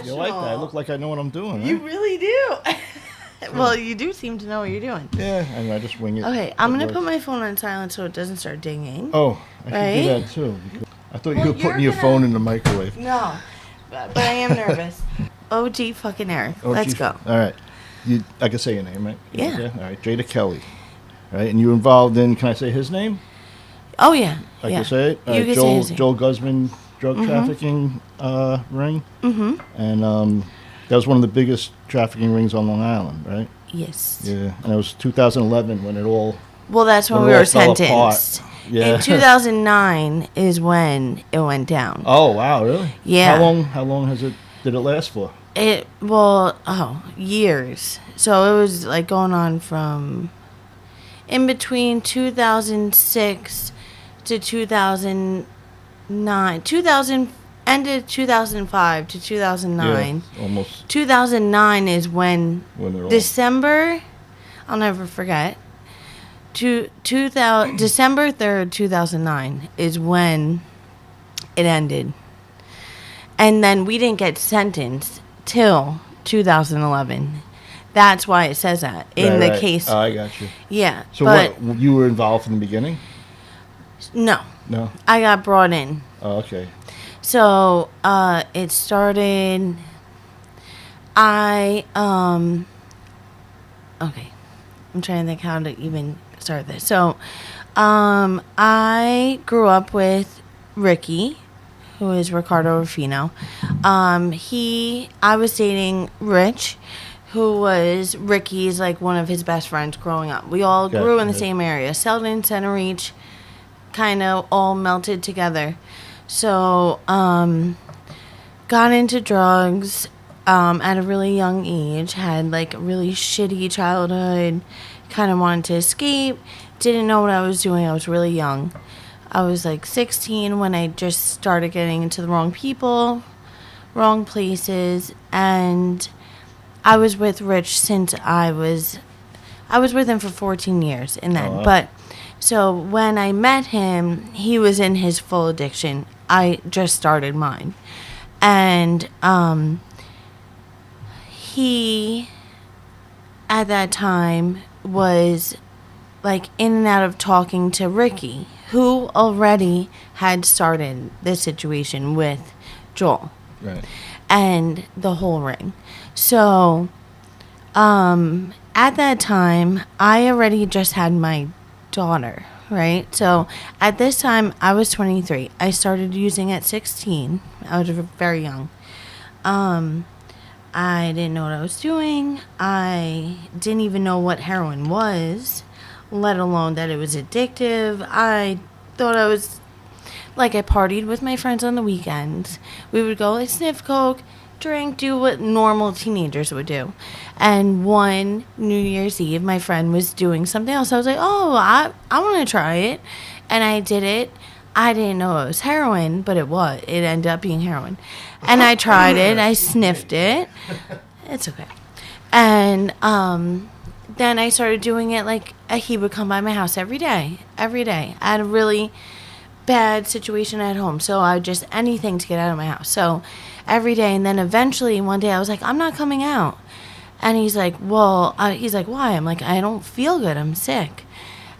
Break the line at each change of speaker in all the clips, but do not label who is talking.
You like that? I look like I know what I'm doing, right?
You really do. Well, you do seem to know what you're doing.
Yeah, I just wing it.
Okay, I'm going to put my phone on silent so it doesn't start dinging.
Oh, I should do that too. I thought you were putting your phone in the microwave.
No, but I am nervous. OG fucking Eric. Let's go.
All right. I can say your name, right?
Yeah.
Okay. All right, Jada Kelly. All right, and you're involved in, can I say his name?
Oh, yeah.
I can say it?
You can say his name.
Joel Guzman drug trafficking ring. Mm-hmm. And that was one of the biggest trafficking rings on Long Island, right?
Yes.
Yeah, and it was 2011 when it all...
Well, that's when we were sentenced.
Yeah.
In 2009 is when it went down.
Oh, wow, really?
Yeah.
How long did it last for?
Years. So it was like going on from in between 2006 to 2009. Ended 2005 to 2009.
Yeah, almost.
2009 is when December, I'll never forget. December 3rd, 2009 is when it ended. And then we didn't get sentenced till 2011. That's why it says that in the case.
Oh, I got you.
Yeah.
So you were involved from the beginning?
No.
No?
I got brought in.
Oh, okay.
So it started. Okay. I'm trying to think how to even start this. So I grew up with Ricky, who is Ricardo Rufino. I was dating Rich, who was Ricky's, like, one of his best friends growing up. We all grew in the same area. Selden, Center Reach, kind of all melted together. So, got into drugs at a really young age, had, like, a really shitty childhood, kind of wanted to escape, didn't know what I was doing. I was really young. I was, like, 16 when I just started getting into the wrong people, wrong places, and I was with Rich since I was with him for 14 years in that.
Wow.
But so when I met him, he was in his full addiction. I just started mine. And he at that time was like in and out of talking to Ricky, who already had started this situation with Joel.
Right.
And the whole ring. So, at that time, I already just had my daughter, right? So, at this time, I was 23. I started using at 16. I was very young. I didn't know what I was doing. I didn't even know what heroin was, let alone that it was addictive. I thought I was... Like, I partied with my friends on the weekends. We would go, like, sniff coke, drink, do what normal teenagers would do. And one New Year's Eve, my friend was doing something else. I was like, oh, I want to try it. And I did it. I didn't know it was heroin, but it was. It ended up being heroin. And I tried it. I sniffed it. It's okay. And then I started doing it, like, he would come by my house every day. Every day. I had a really... bad situation at home, so I just anything to get out of my house. So every day, and then eventually one day I was like, I'm not coming out. And he's like, well, he's like, why? I'm like, I don't feel good, I'm sick.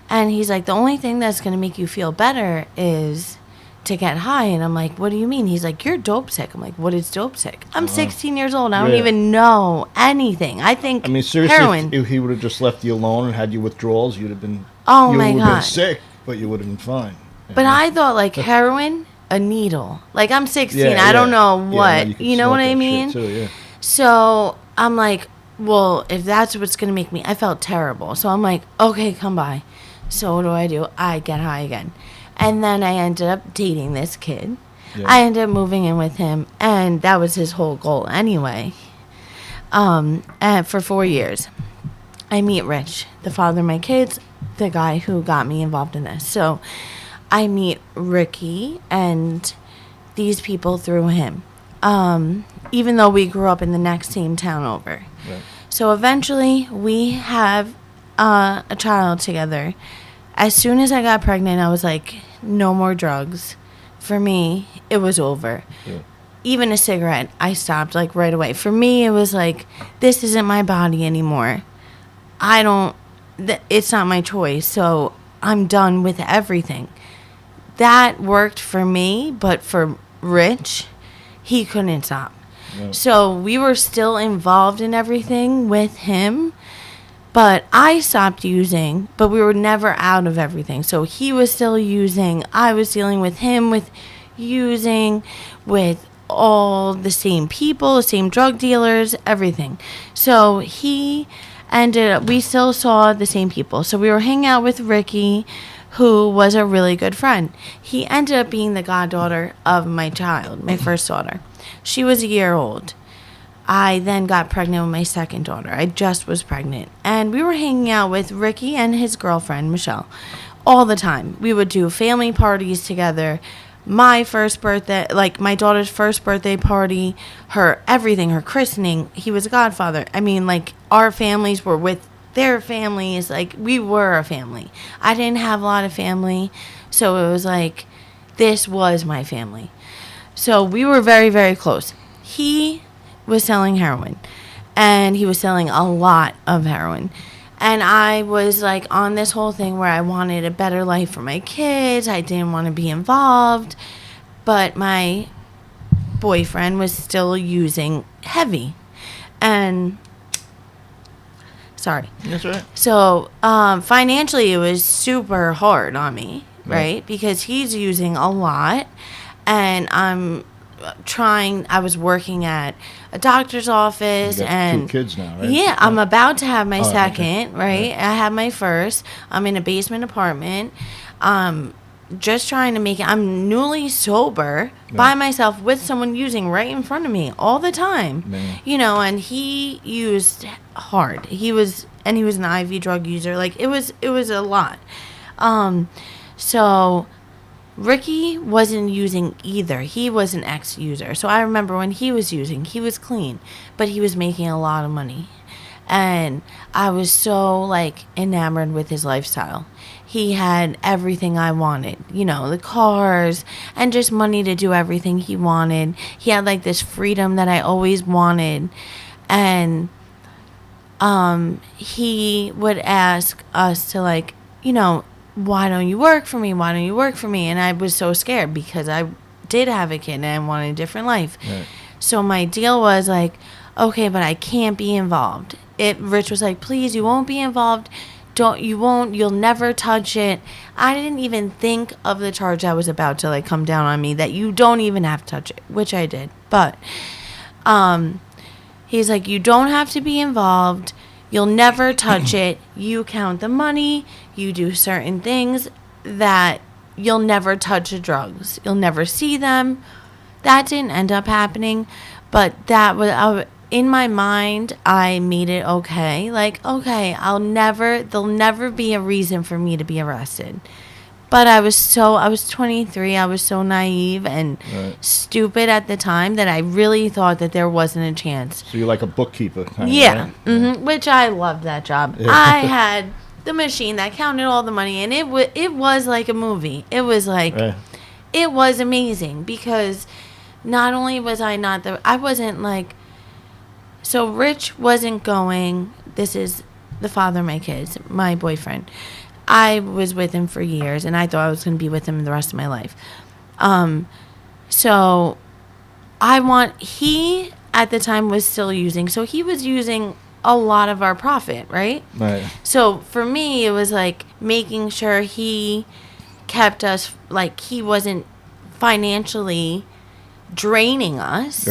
And he's like, the only thing that's going to make you feel better is to get high. And I'm like, what do you mean? He's like, you're dope sick. I'm like, what is dope sick? I'm 16 years old. I don't even know anything. I think
seriously,
heroin.
if he would have just left you alone and had you withdrawals, you'd have been
Oh
you
my
would
God.
have been sick, but you would have been fine.
But I thought, like, heroin, a needle. Like, I'm 16.
Yeah,
I don't know
Yeah,
what. You know what I mean?
Too, yeah.
So I'm like, well, if that's what's going to make me... I felt terrible. So I'm like, okay, come by. So what do? I get high again. And then I ended up dating this kid. Yeah. I ended up moving in with him. And that was his whole goal anyway. And for 4 years. I meet Rich, the father of my kids, the guy who got me involved in this. So... I meet Ricky and these people through him, even though we grew up in the next same town over. Right. So eventually we have a child together. As soon as I got pregnant, I was like, no more drugs. For me, it was over. Yeah. even a cigarette, I stopped like right away. For me, it was like, this isn't my body anymore. It's not my choice. So I'm done with everything. That worked for me, but for Rich, he couldn't stop. Right. So we were still involved in everything with him, but I stopped using, but we were never out of everything. So he was still using. I was dealing with him with using, with all the same people, the same drug dealers, everything. So we still saw the same people. So we were hanging out with Ricky, who was a really good friend. He ended up being the goddaughter of my child, my first daughter. She was a year old. I then got pregnant with my second daughter. I just was pregnant. And we were hanging out with Ricky and his girlfriend, Michelle, all the time. We would do family parties together. My first birthday, like my daughter's first birthday party, her everything, her christening, he was a godfather. I mean, like, our families were with their families. Like, we were a family. I didn't have a lot of family, so it was like, this was my family. So we were very, very close. He was selling heroin, and he was selling a lot of heroin. And I was like on this whole thing where I wanted a better life for my kids. I didn't want to be involved, but my boyfriend was still using heavy. And sorry.
That's right.
So financially, it was super hard on me, right? Because he's using a lot, and I was working at a doctor's office.
You got
and
2 kids now, right?
Yeah, I'm about to have my second,
okay.
right? I have my first. I'm in a basement apartment. Just trying to make it. I'm newly sober by myself with someone using right in front of me all the time. Man. And he used hard. He was an IV drug user. Like, it was a lot. So Ricky wasn't using either. He was an ex-user. So I remember when he was using, he was clean, but he was making a lot of money. And I was so, like, enamored with his lifestyle. He had everything I wanted, the cars and just money to do everything he wanted. He had, like, this freedom that I always wanted. And he would ask us to, like, why don't you work for me? Why don't you work for me? And I was so scared because I did have a kid and I wanted a different life. Right. So my deal was like, okay, but I can't be involved. Rich was like, please, you won't be involved. You'll never touch it. I didn't even think of the charge that was about to, like, come down on me, that you don't even have to touch it, which I did. But he's like, you don't have to be involved. You'll never touch it. You count the money. You do certain things that you'll never touch the drugs. You'll never see them. That didn't end up happening, but that was in my mind. I made it okay. Like, okay, there'll never be a reason for me to be arrested. But I was 23. I was so naive and stupid at the time that I really thought that there wasn't a chance.
So you're like a bookkeeper kind
of,
right?
Mm-hmm, which I loved that job. Yeah. I had the machine that counted all the money, and it was like a movie. It was like, it was amazing because not only was I wasn't like, so Rich wasn't going, this is the father of my kids, my boyfriend. I was with him for years, and I thought I was going to be with him the rest of my life. So he at the time was still using, so he was using a lot of our profit, right? Right. So for me, it was like making sure he kept us, like, he wasn't financially draining us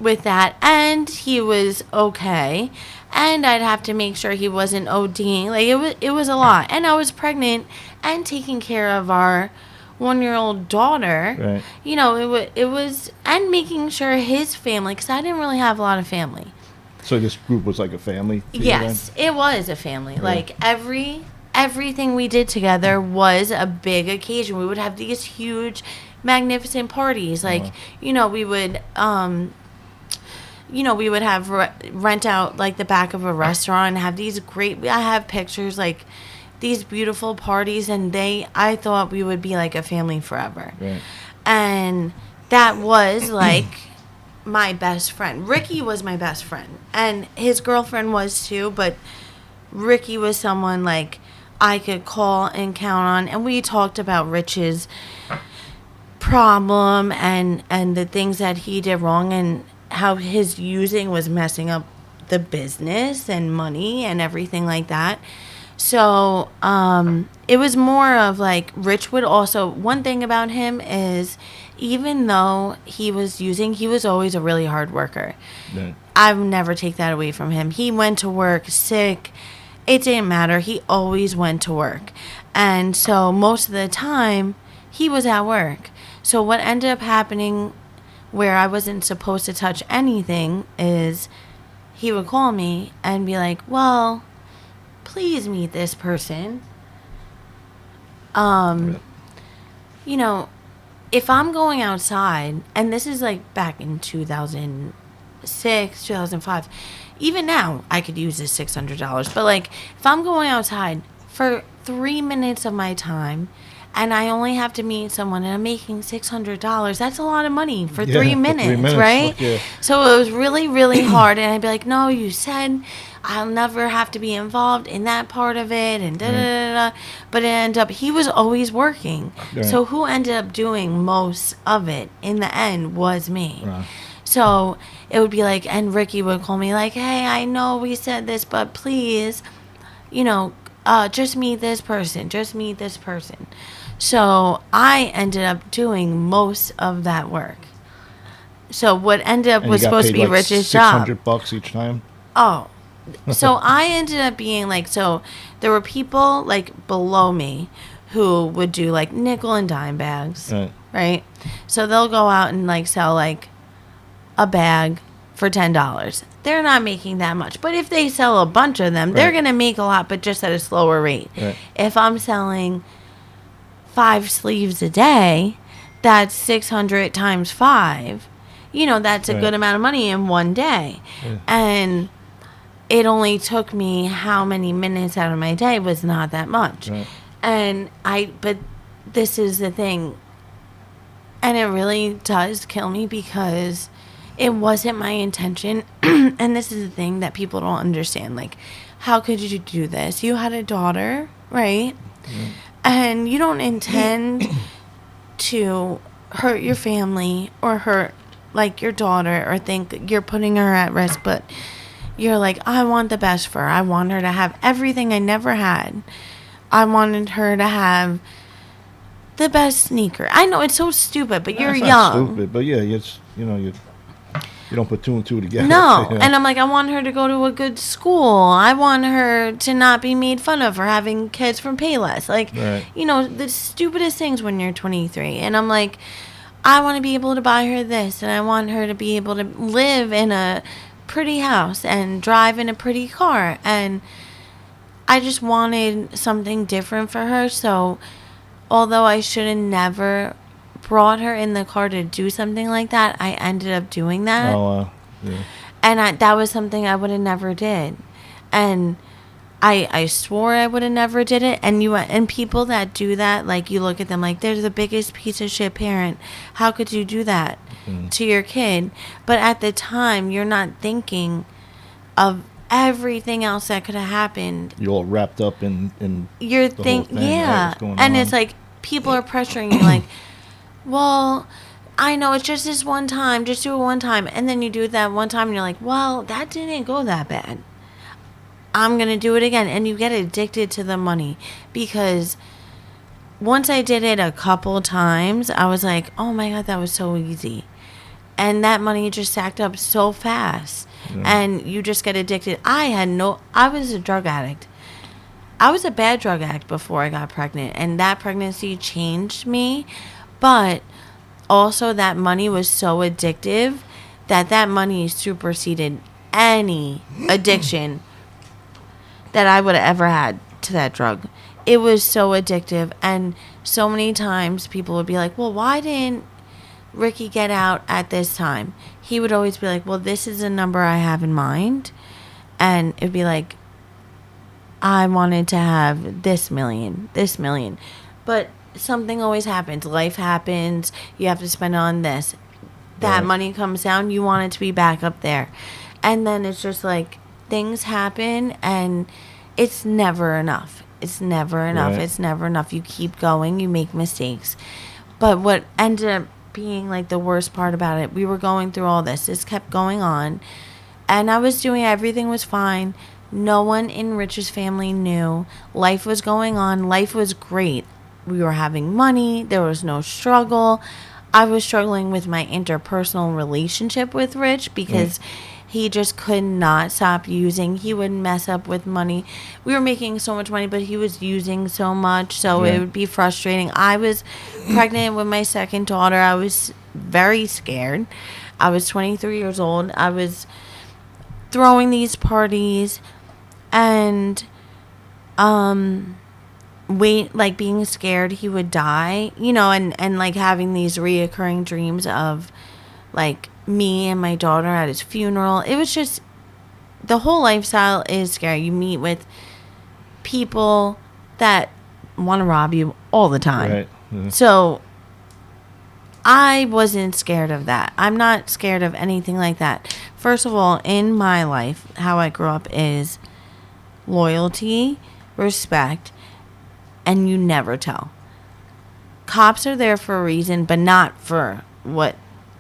with that, and he was okay. And I'd have to make sure he wasn't ODing. Like, it was a lot. And I was pregnant and taking care of our 1-year-old daughter. Right. It was, and making sure his family, because I didn't really have a lot of family.
So this group was like a family?
Yes, it was a family. Yeah. Like, everything we did together was a big occasion. We would have these huge, magnificent parties. Like, we would... we would have rent out, like, the back of a restaurant and have these I have pictures, like, these beautiful parties, and I thought we would be like a family forever. Right. And that was like my best friend. Ricky was my best friend, and his girlfriend was too, but Ricky was someone like I could call and count on, and we talked about Rich's problem and the things that he did wrong and how his using was messing up the business and money and everything like that. So it was more of like Rich would also, one thing about him is even though he was using, he was always a really hard worker.
Right.
I would never take that away from him. He went to work sick. It didn't matter. He always went to work. And so most of the time he was at work. So what ended up happening where I wasn't supposed to touch anything is he would call me and be like, well, please meet this person. You know, if I'm going outside, and this is like back in 2006, 2005, even now I could use this $600. But like, if I'm going outside for 3 minutes of my time, and I only have to meet someone, and I'm making $600, that's a lot of money for 3 minutes,
3 minutes,
right?
yeah.
So it was really, really hard. And I'd be like, no, you said I'll never have to be involved in that part of it, and da-da-da-da. But it ended up, he was always working.
Right.
So who ended up doing most of it in the end was me.
Right.
So it would be like, and Ricky would call me like, hey, I know we said this, but please, you know, just meet this person. Just meet this person. So I ended up doing most of that work. So what ended up
And
was
you got
supposed to
paid
be
like
Rich's job.
$600 each time.
Oh. So I ended up being like, so there were people like below me who would do like nickel and dime bags. Right? So they'll go out and like sell like a bag for $10. They're not making that much. But if they sell a bunch of them, they're going to make a lot, but just at a slower rate.
Right.
If I'm selling 5 sleeves a day, that's 600 times 5. You know, that's a good amount of money in one day.
Yeah.
And it only took me how many minutes out of my day was not that much.
Right.
But this is the thing. And it really does kill me because it wasn't my intention. And this is the thing that people don't understand. Like, how could you do this? You had a daughter, right?
Yeah.
And you don't intend to hurt your family or hurt, like, your daughter or think you're putting her at risk. But you're like, I want the best for her. I want her to have everything I never had. I wanted her to have the best sneaker. I know it's so stupid, but you're
It's
young.
not stupid, but yeah, it's, you know, you don't put 2 and 2 together.
No.
Yeah.
And I'm like, I want her to go to a good school. I want her to not be made fun of for having kids from Payless. Like,
Right.
you know, the stupidest things when you're 23. And I'm like, I want to be able to buy her this. And I want her to be able to live in a pretty house and drive in a pretty car. And I just wanted something different for her. So although I should have never brought her in the car to do something like that, I ended up doing that.
Oh, yeah.
And that was something I would have never did. And I swore I would have never did it. And people that do that, like, you look at them like they're the biggest piece of shit parent. How could you do that to your kid? But at the time, you're not thinking of everything else that could have happened.
You're all wrapped up in
You're
the whole
thinking,
thing, right,
yeah.
what's going
And
on.
it's like people are pressuring you, like, well, I know it's just this one time. Just do it one time. And then you do it that one time and you're like, well, that didn't go that bad. I'm going to do it again. And you get addicted to the money because once I did it a couple times, I was like, oh my God, that was so easy. And that money just stacked up so fast.
Yeah.
And you just get addicted. I was a drug addict. I was a bad drug addict before I got pregnant. And that pregnancy changed me. But also that money was so addictive that money superseded any addiction that I would have ever had to that drug. It was so addictive. And so many times people would be like, well, why didn't Ricky get out at this time? He would always be like, well, this is a number I have in mind. And it'd be like, I wanted to have this million. But something always happens. Life happens. You have to spend on this. that
Right.
money comes down, you want it to be back up there. And then it's just like things happen and it's never enough. It's never enough.
Right.
It's never enough. You keep going, you make mistakes. But what ended up being like the worst part about it, we were going through all this. This kept going on. And I was doing everything was fine. No one in Rich's family knew. Life was going on. Life was great. We were having money. There was no struggle. I was struggling with my interpersonal relationship with Rich because he just could not stop using. He would mess up with money. We were making so much money, but he was using so much. So it would be frustrating. I was pregnant with my second daughter. I was very scared. I was 23 years old. I was throwing these parties and like being scared he would die, and like having these reoccurring dreams of like me and my daughter at his funeral. It was just, the whole lifestyle is scary. You meet with people that want to rob you all the time.
Right. Mhm.
So I wasn't scared of that. I'm not scared of anything like that. First of all, in my life, how I grew up is loyalty, respect, and you never tell. Cops are there for a reason, but not for what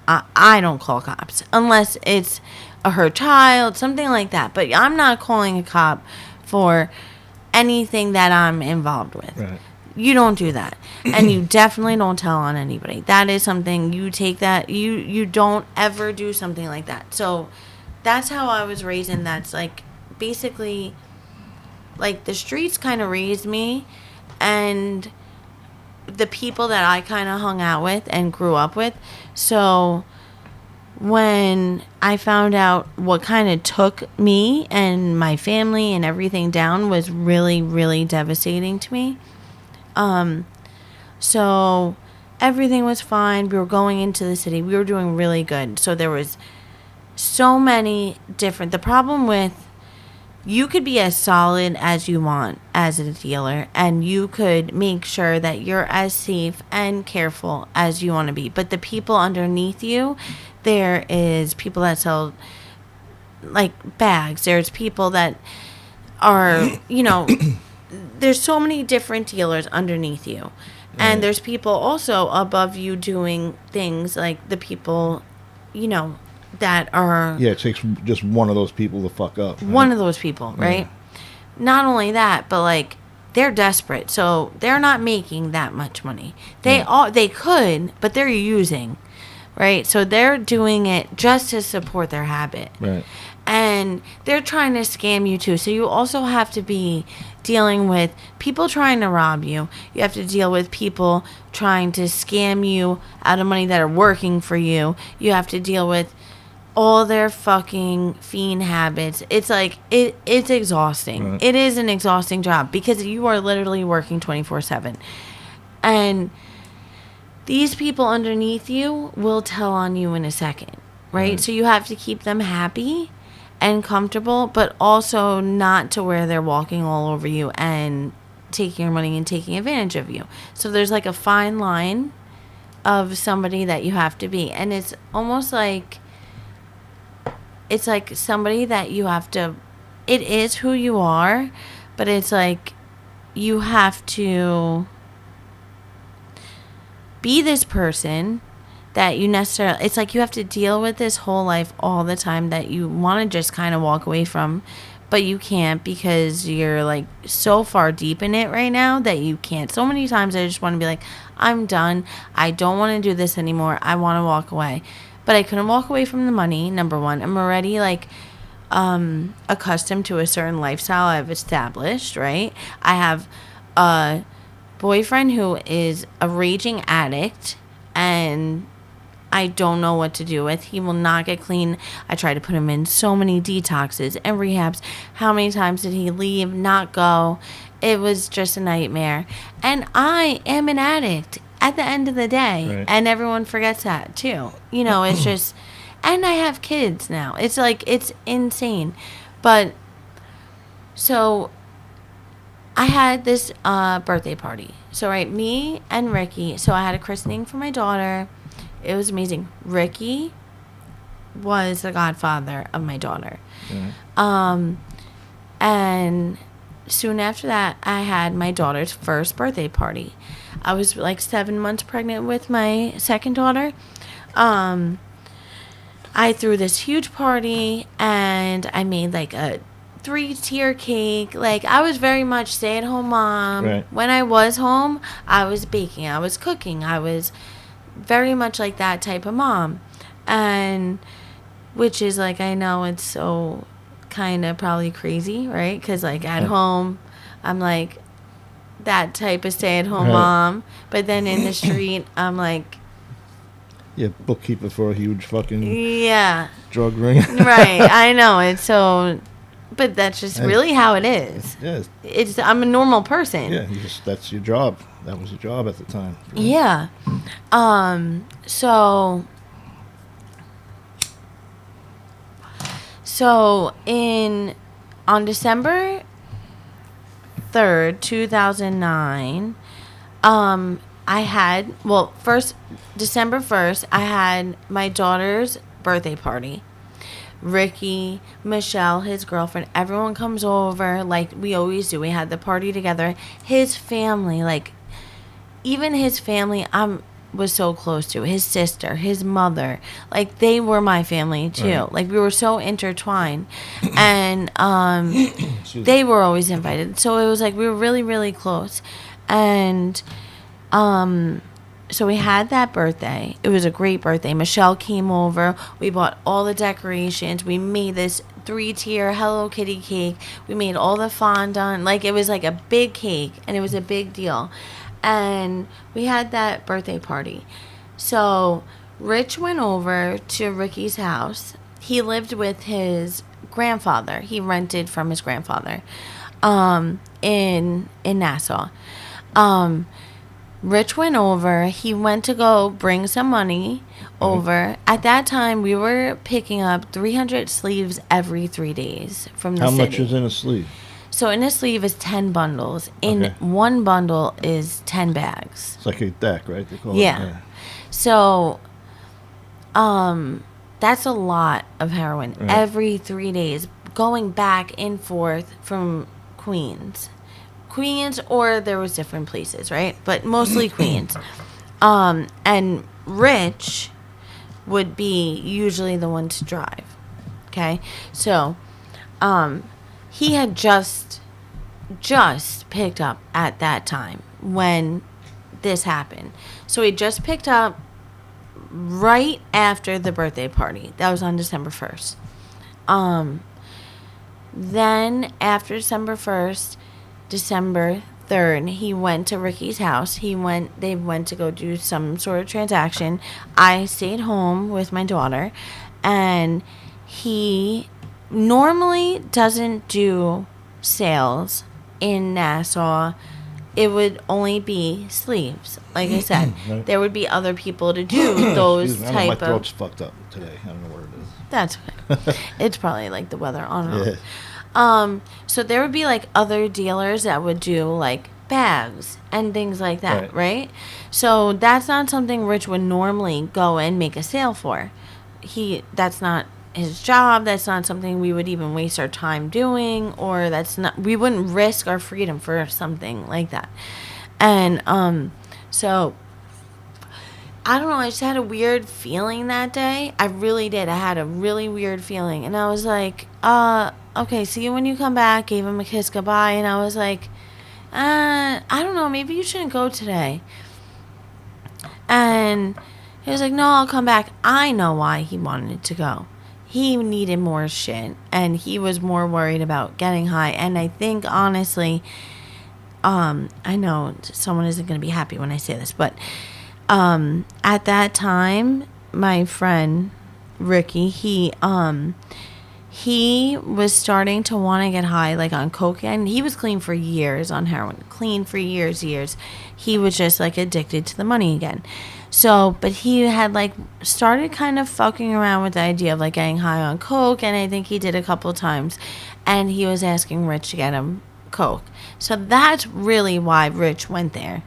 I don't call cops. Unless it's a hurt child, something like that. But I'm not calling a cop for anything that I'm involved with.
Right.
You don't do that. And you definitely don't tell on anybody. That is something you take that, you don't ever do something like that. So that's how I was raised, and that's like basically like the streets kind of raised me, and the people that I kind of hung out with and grew up with. So when I found out what kind of took me and my family and everything down was really, really devastating to me. So everything was fine. We were going into the city. We were doing really good. So there was so many different, the problem with, you could be as solid as you want as a dealer, and you could make sure that you're as safe and careful as you want to be. But the people underneath you, there is people that sell like bags. There's people that are, there's so many different dealers underneath you. And there's people also above you doing things like the people, that are...
Yeah, it takes just one of those people to fuck up. Right?
One of those people, right? Not only that, but like they're desperate, so they're not making that much money. They could, but they're using, right? So they're doing it just to support their habit.
Right.
And they're trying to scam you too. So you also have to be dealing with people trying to rob you. You have to deal with people trying to scam you out of money that are working for you. You have to deal with all their fucking fiend habits. It's like, it's exhausting.
Right.
It is an exhausting job because you are literally working 24/7. And these people underneath you will tell on you in a second, right? So you have to keep them happy and comfortable, but also not to where they're walking all over you and taking your money and taking advantage of you. So there's like a fine line of somebody that you have to be. And it's almost like, it's like somebody that you have to, it is who you are, but it's like you have to be this person that you necessarily, it's like you have to deal with this whole life all the time that you want to just kind of walk away from, but you can't because you're like so far deep in it right now that you can't. So many times I just want to be like, I'm done. I don't want to do this anymore. I want to walk away. But I couldn't walk away from the money, number one. I'm already like accustomed to a certain lifestyle I've established, right? I have a boyfriend who is a raging addict, and I don't know what to do with. He will not get clean. I tried to put him in so many detoxes and rehabs. How many times did he leave, not go? It was just a nightmare. And I am an addict at the end of the day.
Right.
And everyone forgets that too. It's just, and I have kids now. It's like, it's insane. But so I had this birthday party. So, right, me and Ricky. So I had a christening for my daughter. It was amazing. Ricky was the godfather of my daughter. And soon after that, I had my daughter's first birthday party. I was like 7 months pregnant with my second daughter. I threw this huge party, and I made like a 3-tier cake. Like, I was very much stay-at-home mom.
Right.
When I was home, I was baking, I was cooking, I was very much like that type of mom. And which is like, I know it's so kind of probably crazy, right? Because like at home, I'm like that type of stay-at-home mom, but then in the street, I'm like,
yeah, bookkeeper for a huge fucking drug ring.
Right. I know, it's so, but that's just really how it is.
Yeah,
I'm a normal person.
Yeah, that's your job. That was your job at the time. Right?
Yeah. So on December 3rd, 2009, December 1st, I had my daughter's birthday party. Ricky, Michelle, his girlfriend, everyone comes over like we always do. We had the party together. His family, like, even his family, was so close to. His sister, his mother, like, they were my family too. Right. Like, we were so intertwined, and they were always invited. So it was like we were really, really close, and so we had that birthday. It was a great birthday. Michelle came over. We bought all the decorations. We made this 3-tier Hello Kitty cake. We made all the fondant. Like, it was like a big cake, and it was a big deal. And we had that birthday party. So Rich went over to Ricky's house. He lived with his grandfather. He rented from his grandfather in Nassau. Rich went over. He went to go bring some money over. At that time, we were picking up 300 sleeves every 3 days from the city.
How much is in a sleeve?
So in a sleeve is 10 bundles. In one bundle is 10 bags.
It's like a deck, right? They call
it. So that's a lot of heroin every 3 days, going back and forth from Queens, or there was different places, right? But mostly Queens. And Rich would be usually the one to drive. Okay, so he had just picked up at that time when this happened. So he just picked up right after the birthday party. That was on December 1st. Then after December 1st, December 3rd, he went to Ricky's house. They went to go do some sort of transaction. I stayed home with my daughter, and he normally doesn't do sales in Nassau. It would only be sleeves. Like I said, there would be other people to do those type of...
My throat's fucked up today. I don't know what it is.
That's okay. It's probably like the weather. I don't know. So there would be like other dealers that would do like bags and things like that, right? So that's not something Rich would normally go and make a sale for. That's not his job. That's not something we would even waste our time doing, or we wouldn't risk our freedom for something like that. And so I don't know, I just had a weird feeling that day. I really did. I had a really weird feeling, and I was like, okay, see you when you come back. Gave him a kiss goodbye, and I was like, I don't know, maybe you shouldn't go today. And he was like, no, I'll come back. I know why he wanted to go. He needed more shit, and he was more worried about getting high. And I think, honestly, I know someone isn't going to be happy when I say this, but at that time, my friend Ricky, he was starting to want to get high, like on cocaine. He was clean for years on heroin, clean for years. He was just like addicted to the money again. So, but he had like started kind of fucking around with the idea of like getting high on coke, and I think he did a couple of times, and he was asking Rich to get him coke. So that's really why Rich went there.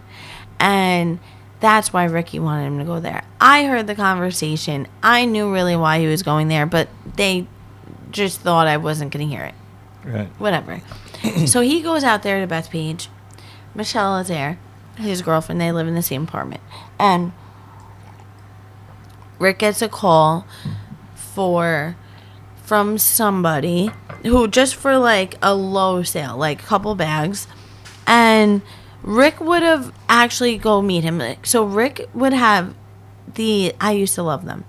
And That's why Ricky wanted him to go there. I heard the conversation. I knew really why he was going there, but they just thought I wasn't going to hear it.
Right.
Whatever. So he goes out there to Bethpage. Michelle is there, his girlfriend. They live in the same apartment. And Rick gets a call from somebody who just for like a low sale, like a couple bags. And Rick would have actually go meet him. So Rick would have I used to love them.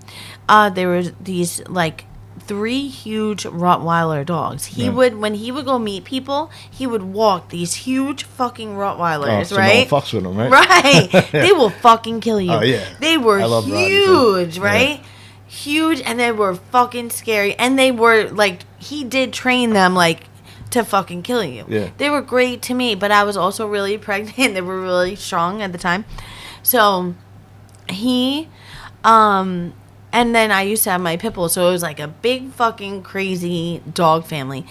There was these like 3 huge Rottweiler dogs. When he would go meet people, he would walk these huge fucking Rottweilers,
so
right?
No one fucks with them, right?
Right. They will fucking kill you.
Oh, yeah.
They were huge, right?
Yeah.
Huge, and they were fucking scary. And they were like, he did train them like to fucking kill you.
Yeah.
They were great to me, but I was also really pregnant. They were really strong at the time. So and then I used to have my pit bull, so it was like a big fucking crazy dog family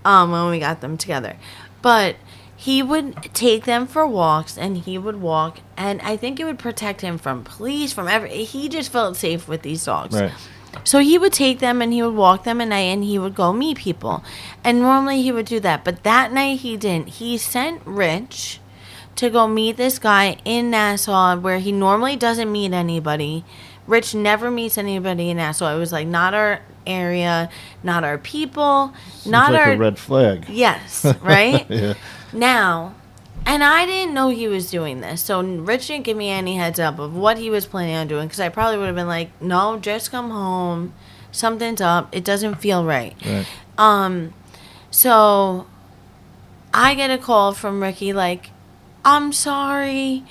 when we got them together. But he would take them for walks, and he would walk, and I think it would protect him from police, he just felt safe with these dogs.
Right.
So he would take them, and he would walk them at night, and he would go meet people. And normally he would do that, but that night he didn't. He sent Rich to go meet this guy in Nassau where he normally doesn't meet anybody. Rich never meets anybody in Nassau. It was like not our area, not our people,
Seems
not
like
our...
a red flag.
Yes, right?
Yeah.
Now, and I didn't know he was doing this, so Rich didn't give me any heads up of what he was planning on doing, because I probably would have been like, no, just come home. Something's up. It doesn't feel right. So I get a call from Ricky like, I'm sorry.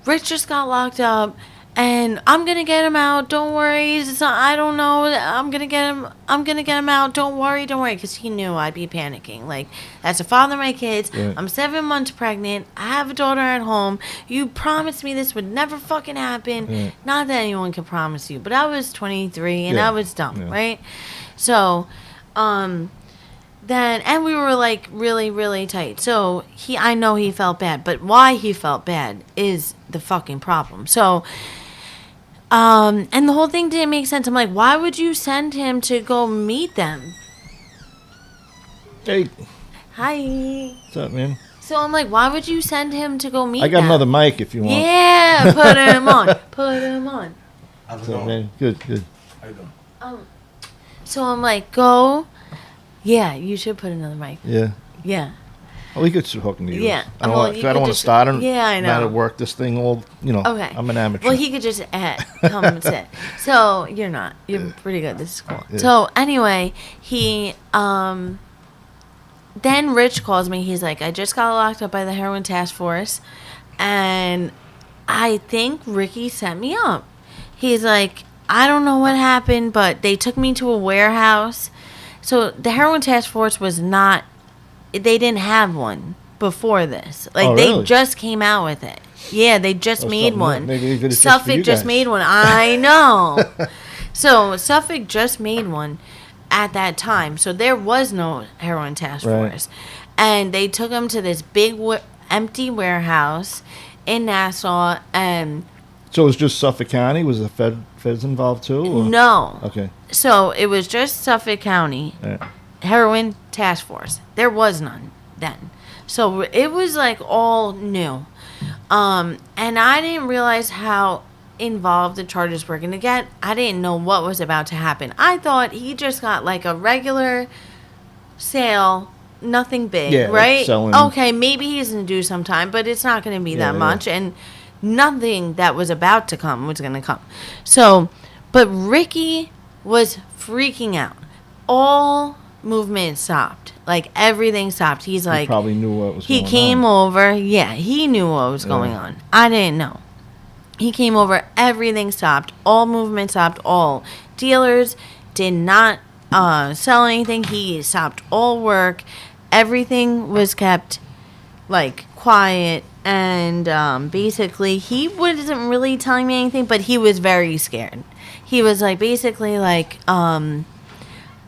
Rich just got locked up. And I'm going to get him out. Don't worry. I don't know. I'm going to get him out. Don't worry. Because he knew I'd be panicking. Like, that's the father of my kids.
Right.
I'm 7 months pregnant. I have a daughter at home. You promised me this would never fucking happen.
Right.
Not that anyone can promise you. But I was 23 and I was dumb, right? So, then, and we were like really, really tight. So I know he felt bad. But why he felt bad is the fucking problem. So... and the whole thing didn't make sense. I'm like, why would you send him to go meet them?
Hey.
Hi.
What's up, man?
So I'm like, why would you send him to go meet them?
I got another mic if you want.
Yeah, put him on. Put him on.
How's it going? Man? Good.
How you doing?
So I'm like, go. Yeah, you should put another mic.
Yeah.
Yeah.
Well, we could start talking to you.
Yeah.
I don't want to start him.
Yeah, I know.
Not to work this thing all,
Okay.
I'm an amateur.
Well, he could just come and sit. So you're not. You're pretty good. This is cool.
Yeah.
So anyway, he, then Rich calls me. He's like, I just got locked up by the heroin task force. And I think Ricky set me up. He's like, I don't know what happened, but they took me to a warehouse. So the heroin task force was not, they didn't have one before this. Like,
really?
they just came out with it. Yeah, they just made one.
Maybe they did it
Suffolk just made one. I know. So Suffolk just made one at that time. So there was no heroin task force. And they took him to this big empty warehouse in Nassau. And
so it was just Suffolk County? Was the feds involved too? Or?
No.
Okay.
So it was just Suffolk County.
Right.
Heroin task force. There was none then. So it was like all new. And I didn't realize how involved the charges were going to get. I didn't know what was about to happen. I thought he just got like a regular sale, nothing big, right?
Selling.
Okay, maybe he's going to do some time, but it's not going to be that much. And nothing that was about to come was going to come. So, but Ricky was freaking out. All movement stopped. Like, everything stopped. He's like...
He probably knew what was going on.
He came over. Yeah, he knew what was going on. I didn't know. He came over. Everything stopped. All movement stopped. All dealers did not sell anything. He stopped all work. Everything was kept, like, quiet. And basically, he wasn't really telling me anything, but he was very scared. He was, like, basically, like...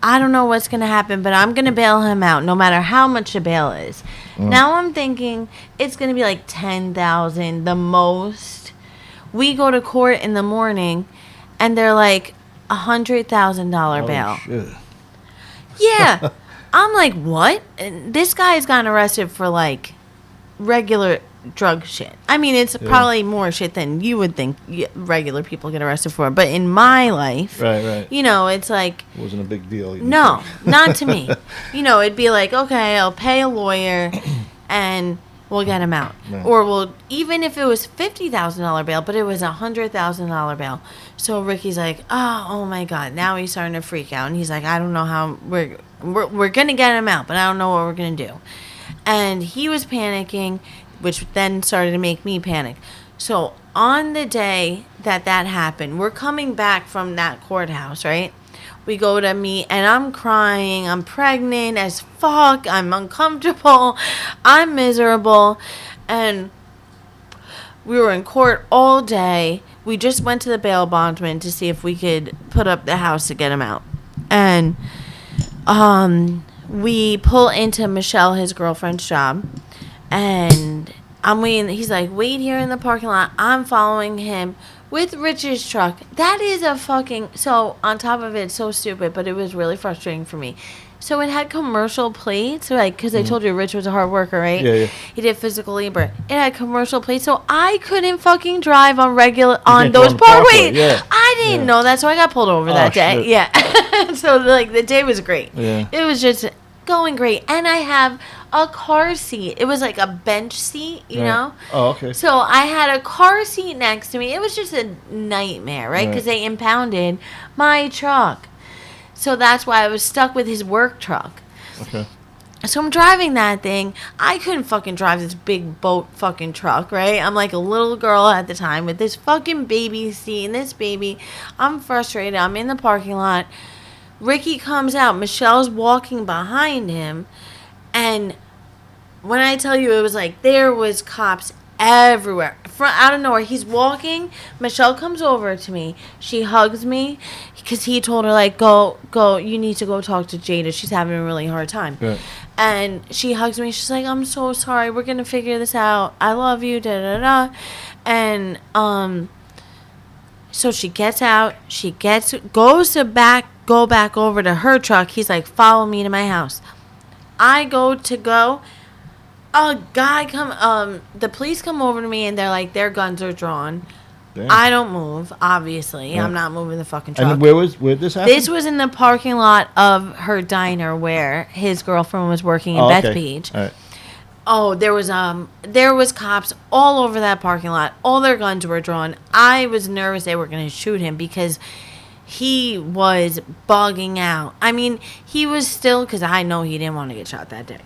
I don't know what's going to happen, but I'm going to bail him out no matter how much the bail is. Now I'm thinking it's going to be like $10,000 the most, We go to court in the morning, and they're like $100,000 bail.
Shit.
Yeah. I'm like, what? And this guy's gotten arrested for like regular drug shit. I mean, it's probably more shit than you would think regular people get arrested for. But in my life,
right.
It's like...
It wasn't a big deal.
No, not to me. It'd be like, okay, I'll pay a lawyer and we'll get him out. Right. Or even if it was $50,000 bail, but it was $100,000 bail. So Ricky's like, oh my God. Now he's starting to freak out. And he's like, I don't know how we're going to get him out, but I don't know what we're going to do. And he was panicking, which then started to make me panic. So on the day that happened, we're coming back from that courthouse, right? We go to meet, and I'm crying. I'm pregnant as fuck. I'm uncomfortable. I'm miserable. And we were in court all day. We just went to the bail bondsman to see if we could put up the house to get him out. And we pull into Michelle, his girlfriend's job. And I'm waiting. He's like, wait here in the parking lot. I'm following him with Rich's truck. That is a fucking... So, on top of it, it's so stupid, but it was really frustrating for me. So, it had commercial plates, like, because I told you Rich was a hard worker, right?
Yeah.
He did physical labor. It had commercial plates, so I couldn't fucking drive on those parkways.
Yeah.
I didn't know that, so I got pulled over that day.
Shit.
Yeah. So, like, the day was great.
Yeah.
It was just going great. And I have a car seat. It was like a bench seat, you know?
Oh, okay.
So I had a car seat next to me. It was just a nightmare, right? Because they impounded my truck. So that's why I was stuck with his work truck.
Okay.
So I'm driving that thing. I couldn't fucking drive this big boat fucking truck, right? I'm like a little girl at the time with this fucking baby seat and this baby. I'm frustrated. I'm in the parking lot. Ricky comes out. Michelle's walking behind him. And when I tell you, it was like there was cops everywhere. Out of nowhere, he's walking. Michelle comes over to me. She hugs me because he told her, like, go. You need to go talk to Jada. She's having a really hard time.
Right.
And she hugs me. She's like, I'm so sorry. We're going to figure this out. I love you. Da-da-da. And so she gets out. Goes to go back over to her truck. He's like, follow me to my house. I go. A guy the police come over to me and they're like, their guns are drawn.
Damn.
I don't move, obviously.
Yeah.
I'm not moving the fucking truck.
And where did this happen?
This was in the parking lot of her diner where his girlfriend was working in Bethpage.
All right.
Oh, there was cops all over that parking lot. All their guns were drawn. I was nervous they were going to shoot him because he was bugging out. I mean, he was still, because I know he didn't want to get shot that day.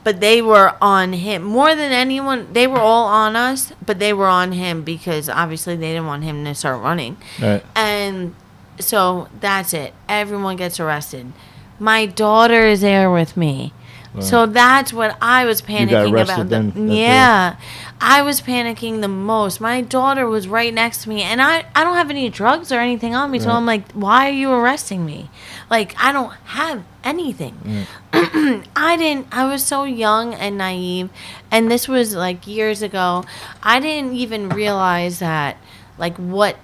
But they were on him more than anyone. They were all on us, but they were on him because obviously they didn't want him to start running.
Right.
And so that's it. Everyone gets arrested. My daughter is there with me. Wow. So that's what I was panicking
you got arrested
about.
Then,
yeah. I was panicking the most. My daughter was right next to me, and I don't have any drugs or anything on me, so I'm like, why are you arresting me? Like, I don't have anything. I was so young and naive, and this was like years ago. I didn't even realize that, like, what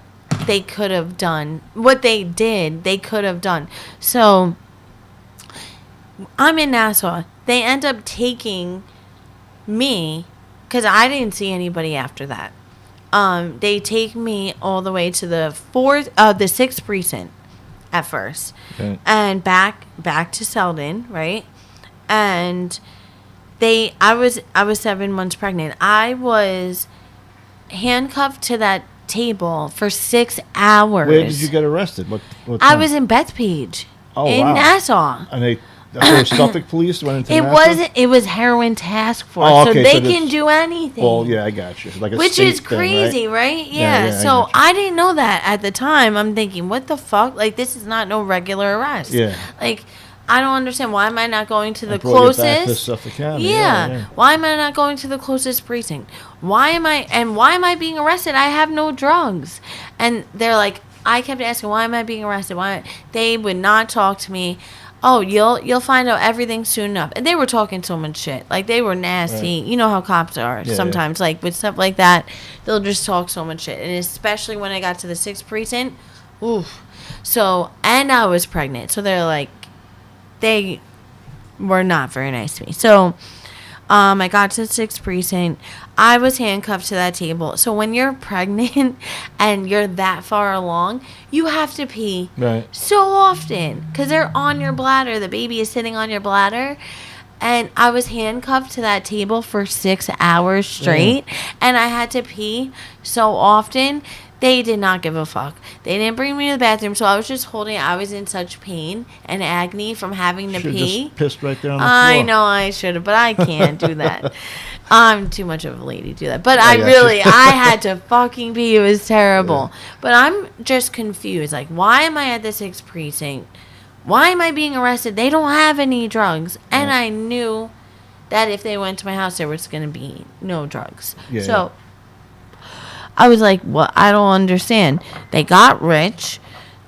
they could have done, what they did, they could have done. So I'm in Nassau. They end up taking me, because I didn't see anybody after that. They take me all the way to the 6th precinct at first, and back to Selden, right? And I was 7 months pregnant. I was handcuffed to that table for 6 hours.
Where did you get arrested? What
I was in Bethpage, in Nassau.
And they Suffolk police went into Nassau?
Wasn't. It was heroin task force,
oh, okay,
so they can do anything.
Well, yeah, I got you. Like a
which is crazy,
thing,
right? Yeah. So I didn't know that at the time. I'm thinking, what the fuck? Like, this is not no regular arrest.
Yeah.
Like, I don't understand. Why am I not going to the closest?
Back to Suffolk County.
Yeah. Why am I not going to the closest precinct? Why am I being arrested? I have no drugs. And they're like, I kept asking, why am I being arrested? Why? They would not talk to me. oh, you'll find out everything soon enough. And they were talking so much shit. Like, they were nasty.
Right.
You know how cops are sometimes.
Yeah.
Like, with stuff like that, they'll just talk so much shit. And especially when I got to the 6th precinct. Oof. So, and I was pregnant. So, they're like, they were not very nice to me. So, I got to the 6th precinct. I was handcuffed to that table. So when you're pregnant and you're that far along, you have to pee so often because they're on your bladder. The baby is sitting on your bladder. And I was handcuffed to that table for 6 hours straight. And I had to pee so often. They did not give a fuck. They didn't bring me to the bathroom, so I was just holding it. I was in such pain and agony from having to pee.
Just pissed right there on the floor.
I know I should have, but I can't do that. I'm too much of a lady to do that. But I had to fucking pee. It was terrible. Yeah. But I'm just confused. Like, why am I at the 6th precinct? Why am I being arrested? They don't have any drugs. And I knew that if they went to my house, there was going to be no drugs. Yeah, so I was like, well, I don't understand. They got rich.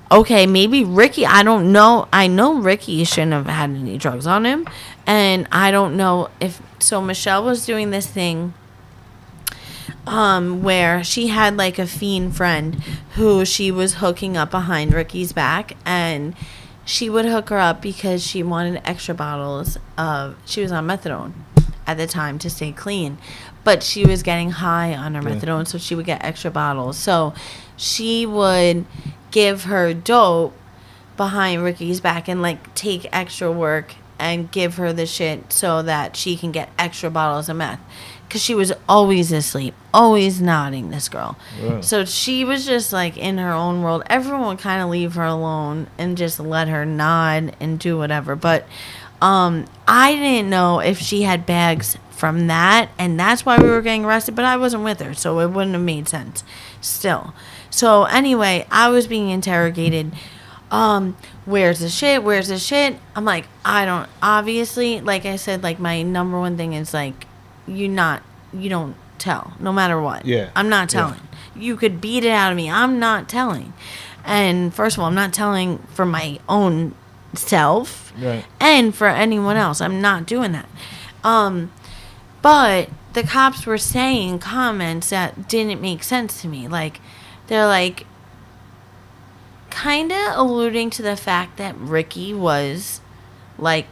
Okay, maybe Ricky, I don't know. I know Ricky shouldn't have had any drugs on him. And I don't know if... So Michelle was doing this thing where she had like a fiend friend who she was hooking up behind Ricky's back. And she would hook her up because she wanted extra bottles of... She was on methadone at the time to stay clean. But she was getting high on her methadone, so she would get extra bottles. So she would give her dope behind Ricky's back and, like, take extra work and give her the shit so that she can get extra bottles of meth. Because she was always asleep, always nodding, this girl. Yeah. So she was just, like, in her own world. Everyone would kind of leave her alone and just let her nod and do whatever. But I didn't know if she had bags from that, and that's why we were getting arrested, but I wasn't with her, so it wouldn't have made sense still. So anyway, I was being interrogated. Where's the shit? I'm like, I don't, obviously, like I said, like, my number one thing is, like, you don't tell, no matter what.
Yeah.
I'm not telling. Yeah. You could beat it out of me. I'm not telling. And first of all, I'm not telling for my own self.
Right.
And for anyone else. I'm not doing that. But the cops were saying comments that didn't make sense to me. Like, they're like, kind of alluding to the fact that Ricky was, like,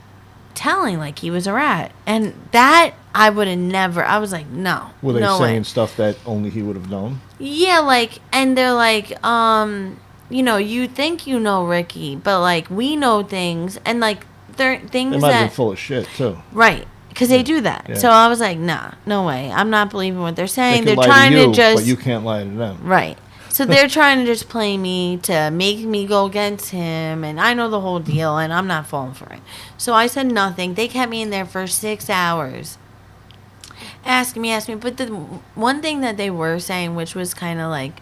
telling, like, he was a rat. And that, I would have never, I was like, no.
Were they
no
saying
way.
Stuff that only he would have known?
Yeah, like, and they're like, you know, you think you know Ricky, but, like, we know things. And, like, they're things
they might have been full of shit, too.
Right. Because they do that.
Yeah.
So I was like, nah, no way. I'm not believing what they're saying.
They're
trying
to
just...
But you can't lie to them.
Right. So they're trying to just play me to make me go against him. And I know the whole deal, and I'm not falling for it. So I said nothing. They kept me in there for 6 hours. Asking me. But the one thing that they were saying, which was kind of like...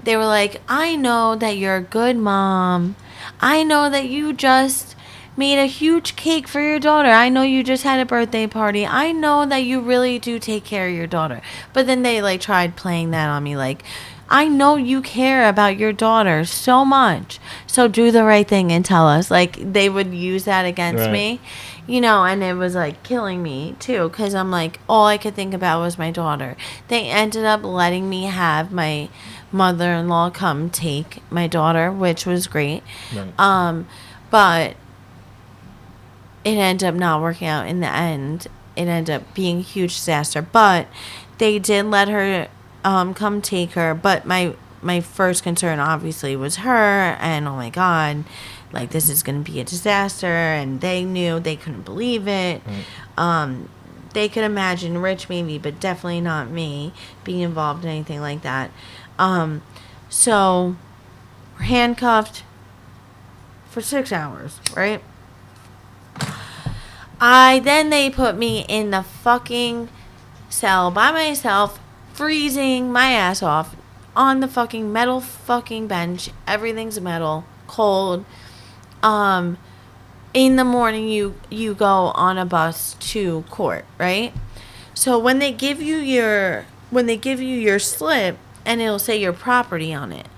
They were like, I know that you're a good mom. I know that you just... made a huge cake for your daughter. I know you just had a birthday party. I know that you really do take care of your daughter. But then they, like, tried playing that on me. Like, I know you care about your daughter so much. So do the right thing and tell us. Like, they would use that against me. You know, and it was, like, killing me, too. Because I'm like, all I could think about was my daughter. They ended up letting me have my mother-in-law come take my daughter, which was great. Right. But... it ended up not working out in the end. It ended up being a huge disaster. But they did let her come take her. But my first concern, obviously, was her. And, oh, my God, like, this is going to be a disaster. And they knew. They couldn't believe it. Right. They could imagine Rich, maybe, but definitely not me being involved in anything like that. So, we're handcuffed for 6 hours, right? Then they put me in the fucking cell by myself, freezing my ass off on the fucking metal fucking bench. Everything's metal, cold. In the morning you go on a bus to court, right? So when they give you your slip and it'll say your property on it,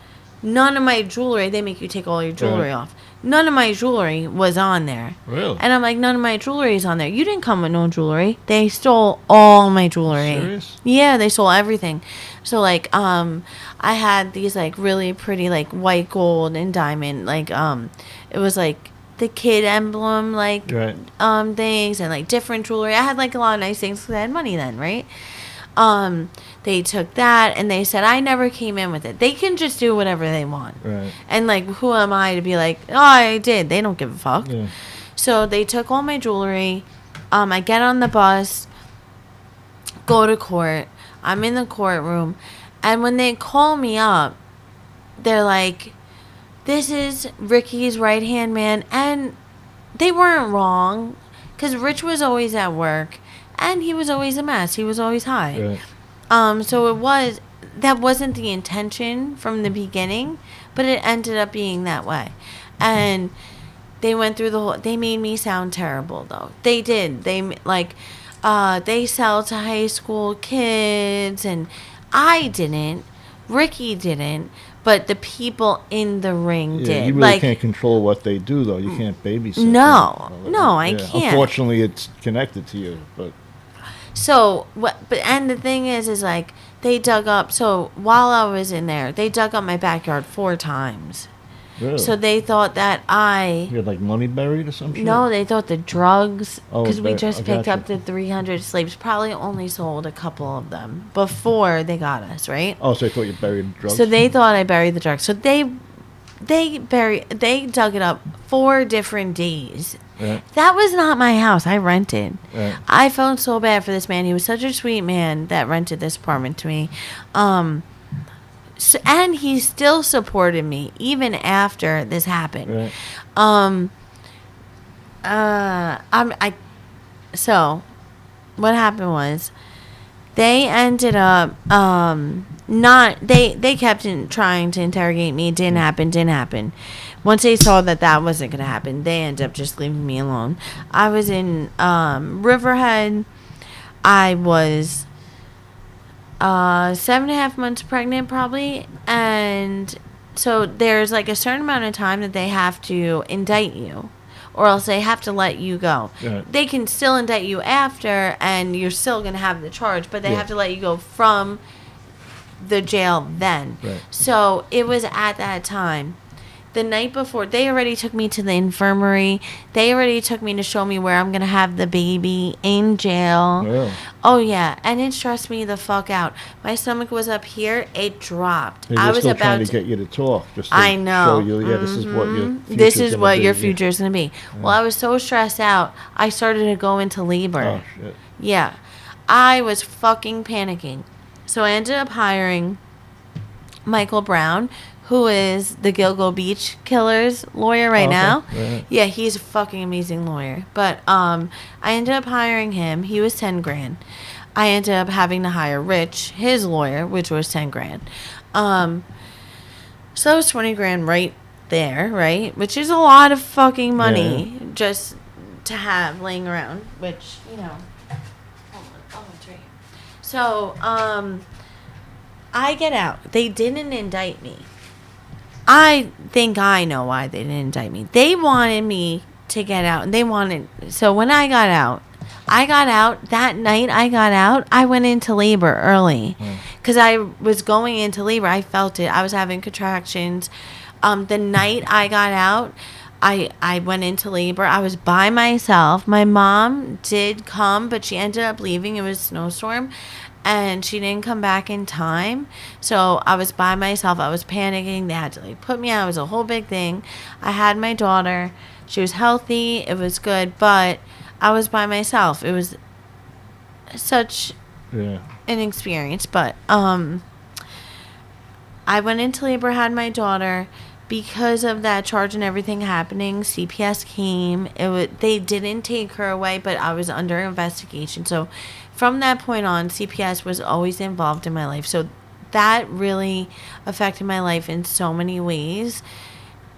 none of my jewelry, they make you take all your jewelry off. none of my jewelry was on there.
Really?
And I'm like, none of my jewelry is on there. You didn't come with no jewelry. They stole all my jewelry.
Serious?
Yeah, they stole everything. So like, I had these like really pretty like white gold and diamond like it was like the kid emblem like
Right.
things and like different jewelry. I had like a lot of nice things because I had money then, right? They took that and they said I never came in with it. They can just do whatever they want.
Right.
And like, who am I to be like, oh, I did? They don't give a fuck.
Yeah.
So they took all my jewelry. I get on the bus, go to court. I'm in the courtroom, and when they call me up, they're like, "This is Ricky's right hand man," and they weren't wrong, because Rich was always at work. And he was always a mess. He was always high.
Right.
So that wasn't the intention from the beginning, but it ended up being that way. And they went through they made me sound terrible though. They did. They sell to high school kids and I didn't. Ricky didn't. But the people in the ring did.
You really can't control what they do, though. You can't babysit.
No, I can't.
Unfortunately, it's connected to you, but.
So and the thing is like they dug up. So while I was in there, they dug up my backyard 4 times.
Really?
So they thought that
You had like money buried or something?
No, they thought the drugs, because we just picked
gotcha.
up the 300 slaves, probably only sold a couple of them before they got us, right?
Oh, so they thought you buried drugs?
So they thought I buried the drugs. So they dug it up 4 different days.
Right.
That was not my house. I rented.
Right.
I felt so bad for this man. He was such a sweet man that rented this apartment to me. And he still supported me even after this happened.
Right.
So what happened was they ended up they kept trying to interrogate me. It didn't happen. Once they saw that wasn't going to happen, they ended up just leaving me alone. I was in Riverhead. I was 7.5 months pregnant probably, and so there's like a certain amount of time that they have to indict you, or else they have to let you go.
Right.
They can still indict you after, and you're still going to have the charge, but they have to let you go from the jail then.
Right.
So it was at that time. The night before, they already took me to the infirmary. They already took me to show me where I'm going to have the baby in jail.
Really?
Oh, yeah. And it stressed me the fuck out. My stomach was up here. It dropped.
I was still trying to get you to talk. Just to
I know.
show you, this is what
your future's going to be. Yeah. Well, I was so stressed out, I started to go into labor.
Oh, shit.
Yeah. I was fucking panicking. So I ended up hiring Michael Brown, who is the Gilgo Beach Killers lawyer right now.
Right.
Yeah, he's a fucking amazing lawyer. But I ended up hiring him. He was $10,000. I ended up having to hire Rich, his lawyer, which was $10,000. So that was $20,000 right there, right? Which is a lot of fucking money just to have laying around. Which, hold on, it's right here. So I get out. They didn't indict me. I think I know why they didn't indict me. They wanted me to get out. So when I got out, that night I went into labor early. Because I was going into labor. I felt it. I was having contractions. The night I got out, I went into labor. I was by myself. My mom did come, but she ended up leaving. It was a snowstorm. And she didn't come back in time. So I was by myself. I was panicking. They had to put me out. It was a whole big thing. I had my daughter. She was healthy. It was good. But I was by myself. It was such an experience. But I went into labor, had my daughter. Because of that charge and everything happening, CPS came. They didn't take her away, but I was under investigation. So from that point on, CPS was always involved in my life. So that really affected my life in so many ways.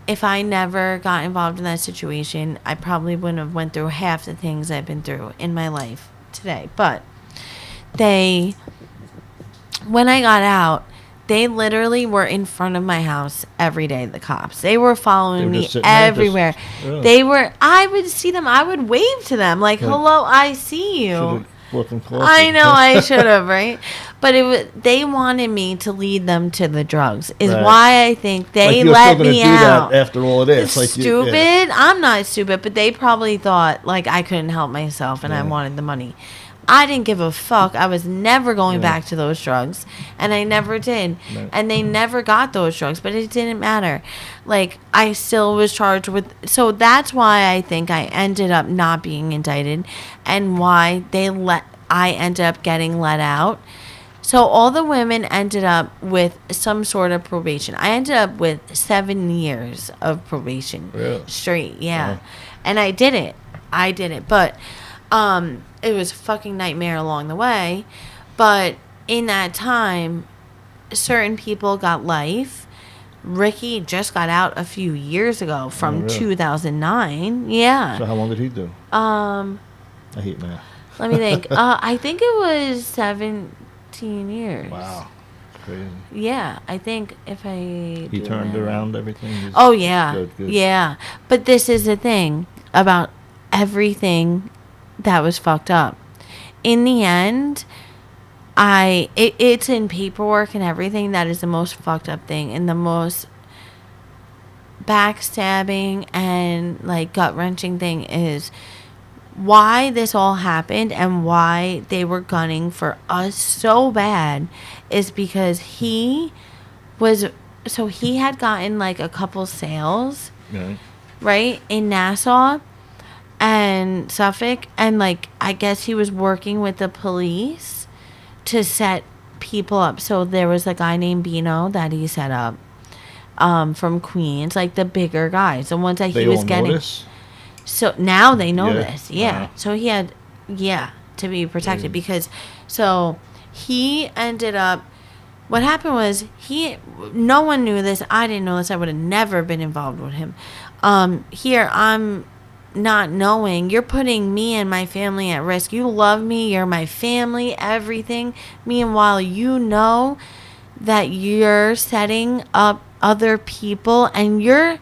If I never got involved in that situation, I probably wouldn't have went through half the things I've been through in my life today. But when I got out, They literally were in front of my house every day, the cops. They were following me
just sitting there,
everywhere.
really?
They were, I would see them, I would wave to them, like, hello, I see you.
Should've bought them coffee.
I know, I should have, right? But they wanted me to lead them to the drugs, is
Right.
why I think they
Like you're
let
still gonna
me
do
out.
that after all of this. Like
Stupid?
yeah.
I'm not stupid, but they probably thought, like, I couldn't help myself and I
Yeah.
wanted the money. I didn't give a fuck. I was never going back to those drugs, and I never did.
Right.
And they never got those drugs, but it didn't matter. Like, I still was charged with. So that's why I think I ended up not being indicted, and why I ended up getting let out. So all the women ended up with some sort of probation. I ended up with 7 years of probation.
Really?
Straight, yeah.
Wow.
And I did it. But it was a fucking nightmare along the way. But in that time, certain people got life. Ricky just got out a few years ago from
really?
2009. Yeah.
So how long did he do? I hate math.
Let me think. I think it was 17 years.
Wow. Crazy.
Yeah, I think if I
He
do
turned
that-
around everything. He's
Oh yeah,
good.
yeah. But this is the thing about everything that was fucked up. In the end, it's in paperwork and everything that is the most fucked up thing and the most backstabbing and like gut wrenching thing is why this all happened and why they were gunning for us so bad is because he had gotten like a couple sales,
Right.
right, in Nassau and Suffolk, and like I guess he was working with the police to set people up. So there was a guy named Bino that he set up from Queens, like the bigger guys, the ones that
They
he was
all
getting.
notice?
So now they know
Yeah.
this. Yeah.
Wow.
So he had, to be protected because, so he ended up, what happened was no one knew this. I didn't know this. I would have never been involved with him. Here, I'm not knowing. You're putting me and my family at risk. You love me. You're my family, everything. Meanwhile, you know that you're setting up other people and you're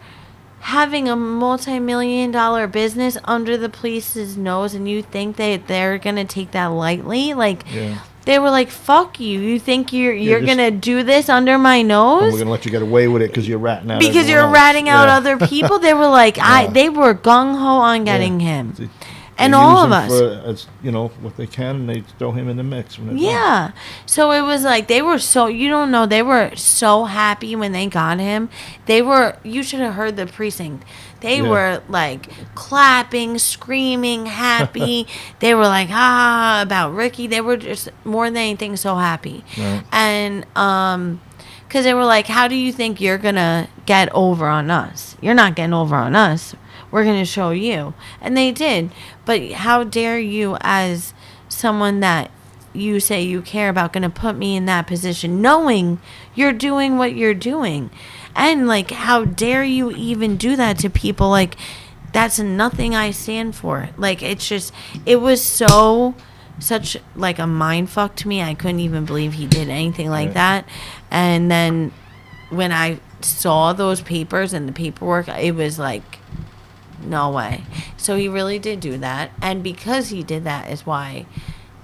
having a multi-million-dollar business under the police's nose, and you think they're gonna take that lightly? Like,
Yeah.
they were like, "Fuck you! You think you're
just-
gonna do this under my
And
nose?"
we're gonna let you get away with it because you're ratting out.
Because
everyone
you're
else.
ratting out
Yeah.
other people. They were like, they were gung ho on getting him,
They-
and
they
all
use
of
him
us.
for, as, what they can, and they throw him in the mix. When they're done.
Yeah. So it was like they were so, you don't know, they were so happy when they got him. You should have heard the precinct. They
Yeah.
were like clapping, screaming, happy. They were like, about Ricky. They were just more than anything so happy.
Right.
And, because they were like, how do you think you're going to get over on us? You're not getting over on us. We're going to show you. And they did. But how dare you, as someone that you say you care about, going to put me in that position, knowing you're doing what you're doing? And, like, how dare you even do that to people? Like, that's nothing I stand for. Like, it's just, it was such, like, a mind fuck to me. I couldn't even believe he did anything like
Right.
that. And then when I saw those papers and the paperwork, it was like, no way. So he really did do that. And because he did that is why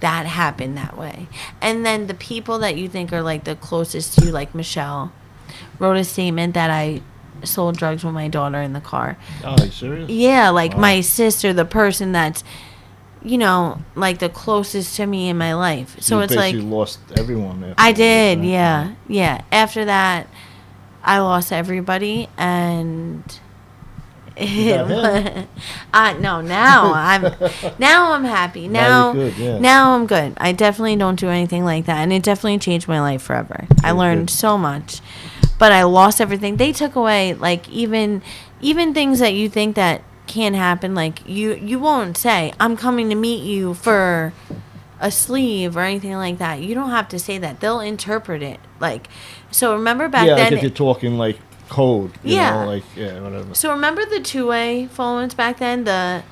that happened that way. And then the people that you think are, like, the closest to you, like Michelle, wrote a statement that I sold drugs with my daughter in the car.
Oh, are you serious?
Yeah, like
Wow.
my sister, the person that's, like the closest to me in my life. So
You
it's like,
basically lost everyone there.
I did, yeah. After that, I lost everybody, and
got
no, now I'm happy.
Now you're good, yeah.
Now I'm good. I definitely don't do anything like that, and it definitely changed my life forever. I learned so much, but I lost everything. They took away, like, even things that you think that can't happen. Like, you won't say, I'm coming to meet you for a sleeve or anything like that. You don't have to say that. They'll interpret it. Like, so remember back
Yeah,
then.
like if you're talking like code. You
Yeah.
know, like, yeah, whatever.
So remember the two-way phones back then?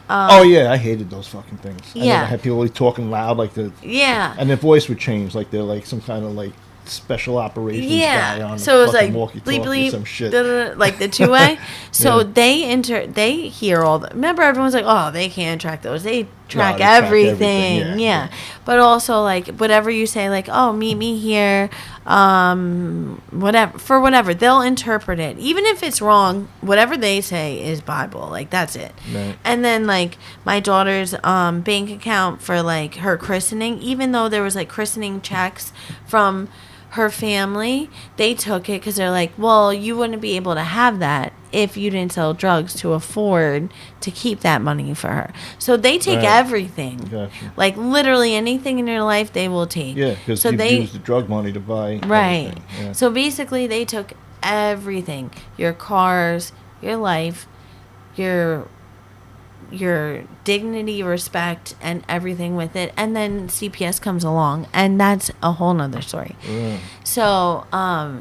Oh yeah, I hated those fucking things. And then
Yeah.
I had people like talking loud, like
Yeah.
and their voice would change, like they're like some kind of like special operations guy
Yeah,
on
so
a
it was like
fucking walkie-talkie
bleep
or
bleep,
some shit.
like the two-way. So
Yeah.
they hear all the. Remember, everyone's like, oh, they can't track those. They track
they track
everything.
everything,
Yeah.
yeah.
But also like whatever you say, like, oh, meet me here, whatever they'll interpret it, even if it's wrong. Whatever they say is Bible. Like that's it.
Right.
And then like my daughter's bank account for like her christening, even though there was like christening checks from her family, they took it because they're like, well, you wouldn't be able to have that if you didn't sell drugs to afford to keep that money for her. So they take
Right.
everything.
Gotcha.
Like literally anything in your life they will take.
Yeah, because
so
you've
they
used the drug money to buy
right.
everything. Yeah.
So basically they took everything. Your cars, your life, your dignity, respect, and everything with it. And then CPS comes along, and that's a whole nother story.
Yeah.
So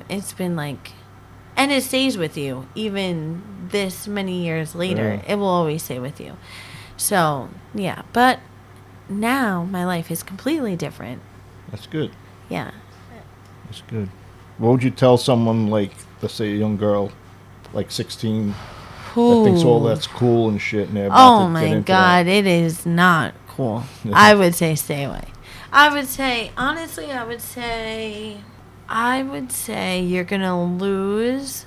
it's been like, and it stays with you even this many years later.
Yeah.
It will always stay with you. So yeah, but now my life is completely different.
That's good.
Yeah.
That's good. What would you tell someone like, let's say a young girl, like 16, that thinks all that's cool and shit, and they're about
Oh
to get
my
into
God, it is not cool.
Yeah.
I would say stay away. I would say, honestly, you're going to lose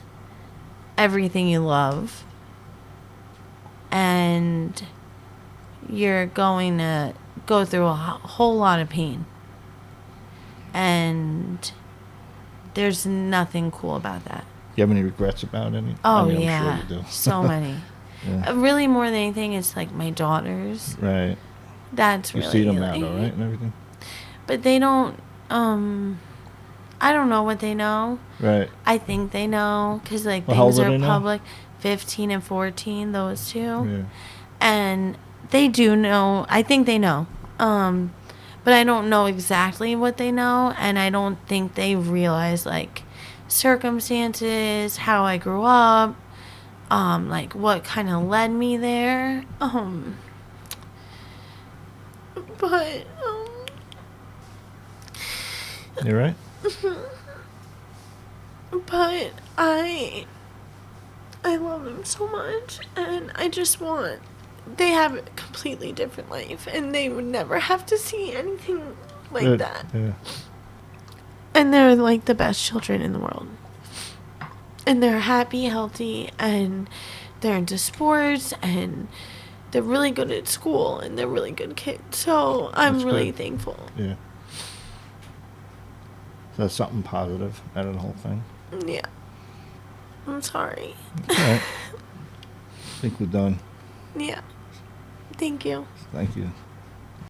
everything you love. And you're going to go through a whole lot of pain. And there's nothing cool about that.
Do you have any regrets about any?
Oh,
I mean,
yeah.
I'm sure you do.
So many.
Yeah.
Really, more than anything, it's like my daughters.
Right.
That's
You
really
see them now,
like,
though, right, and everything?
But they don't, I don't know what they know.
Right.
I think they know, because like
Well, how
things
old are
are
they now?
public. 15 and 14, those two.
Yeah.
And they do know. I think they know. But I don't know exactly what they know, and I don't think they realize like circumstances, how I grew up, like what kind of led me there. But
You right?
but I love them so much, and I just want. They have a completely different life, and they would never have to see anything like
Good.
that.
Yeah.
And they're like the best children in the world. And they're happy, healthy, and they're into sports, and they're really good at school, and they're really good kids. So I'm
That's
really
good.
thankful.
Yeah. So that's something positive out of the whole thing.
Yeah. I'm sorry.
All right. I think we're done.
Yeah. Thank you.
Thank you.